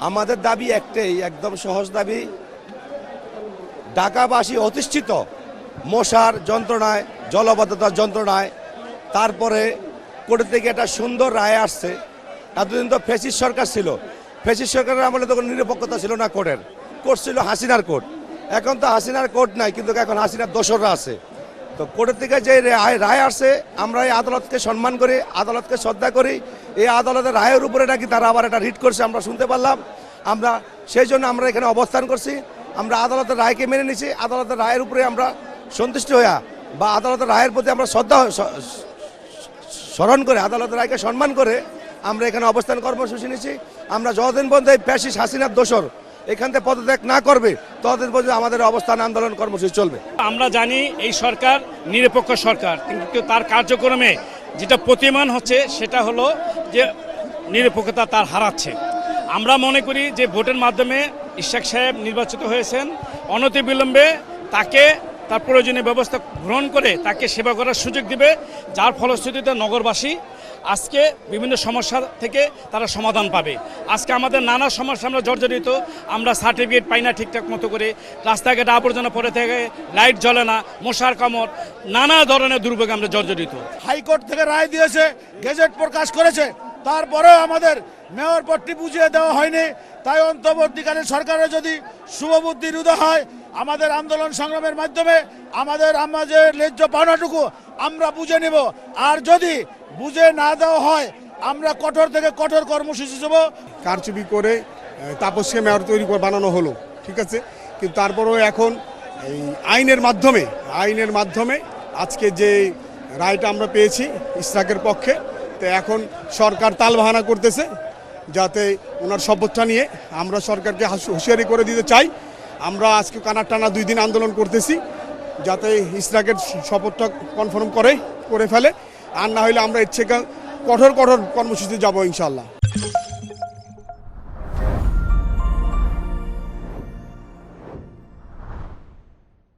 আমাদের দাবি একটাই, একদম সহজ দাবি। ঢাকাবাসী অতিষ্ঠিত মশার যন্ত্রণায়, জলবদ্ধতার যন্ত্রণায়, তারপরে কোর্ট থেকে একটা সুন্দর রায় আসছে। এতদিন তো ফ্যাসিস্ট সরকার ছিল, ফ্যাসিস্ট সরকারের আমলে তখন নিরপেক্ষতা ছিল না কোর্টের, কোর্ট ছিল হাসিনার কোর্ট। এখন তো হাসিনার কোর্ট নাই, কিন্তু এখন হাসিনার দোসররা আছে। তো কোর্টের থেকে যে রায় আসছে, আমরা এই আদালতকে সম্মান করি, আদালতকে শ্রদ্ধা করি। এই আদালতের রায়ের উপরে নাকি তারা আবার একটা রিট করছে, আমরা শুনতে পারলাম। আমরা সেই জন্য আমরা এখানে অবস্থান করছি। আমরা আদালতের রায়কে মেনে নিছি। আদালতের রায়ের উপরে আমরা সন্তুষ্ট হইয়া বা আদালতের রায়ের প্রতি আমরা শ্রদ্ধা স্মরণ করে, আদালতের রায়কে সম্মান করে আমরা এখানে অবস্থান কর্মসূচি নিচ্ছি। আমরা যতদিন পর্যন্ত এই ফ্যাসিস্ট হাসিনার দোসর এখান থেকে পদত্যাগ না করবে, ততদিন পর্যন্ত আমাদের অবস্থান আন্দোলন কর্মসূচি চলবে। আমরা জানি এই সরকার নিরপেক্ষ সরকার, কিন্তু তার কার্যক্রমে যেটা প্রতিমান হচ্ছে সেটা হলো যে নিরপেক্ষতা তার হারাচ্ছে। আমরা মনে করি যে ভোটের মাধ্যমে ইশাক সাহেব নির্বাচিত হয়েছেন, অনতিবিলম্বে তাকে তার প্রয়োজনীয় ব্যবস্থা গ্রহণ করে তাকে সেবা করার সুযোগ দিবে, যার ফলশ্রুতিতে নগরবাসী আজকে বিভিন্ন সমস্যা থেকে তারা সমাধান পাবে। আজকে আমাদের নানা সমস্যা আমরা জর্জরিত, আমরা সার্টিফিকেট পাই না ঠিকঠাক মতো করে, রাস্তাঘাটে আবর্জনা পড়ে থাকে, লাইট জ্বলে না, মশার কামড়, নানা ধরনের দুর্ভোগে আমরা জর্জরিত। হাইকোর্ট থেকে রায় দিয়েছে, গেজেট প্রকাশ করেছে, তারপরেও আমাদের মেয়র পদটি বুঝিয়ে দেওয়া হয়নি। তাই অন্তর্বর্তীকালীন সরকারের যদি শুভবুদ্ধির উদয় হয়, আমাদের আন্দোলন সংগ্রামের মাধ্যমে আমাদের ন্যায্য পাওনাটুকু আমরা বুঝে নেব। আর যদি বুঝে না দেওয়া হয়, আমরা কঠোর থেকে কঠোর কর্মসূচি দেব। কারচুপি করে তাপসকে মেয়র তৈরি করে বানানো হলো, ঠিক আছে, কিন্তু তারপরেও এখন এই আইনের মাধ্যমে আজকে যে রায়টা আমরা পেয়েছি ইশরাকের পক্ষে, তো এখন সরকার তালবাহানা করতেছে যাতে ওনার শপথটা নিয়ে আমরা সরকারকে হুঁশিয়ারি করে দিতে চাই। আমরা আজকে টানা 2 দিন আন্দোলন করতেছি যাতে ইশরাকের শপথটা কনফার্ম করে ফেলে, আর না হলে আমরা ইচ্ছে কঠোর কর্মসূচিতে যাব ইনশাল্লাহ।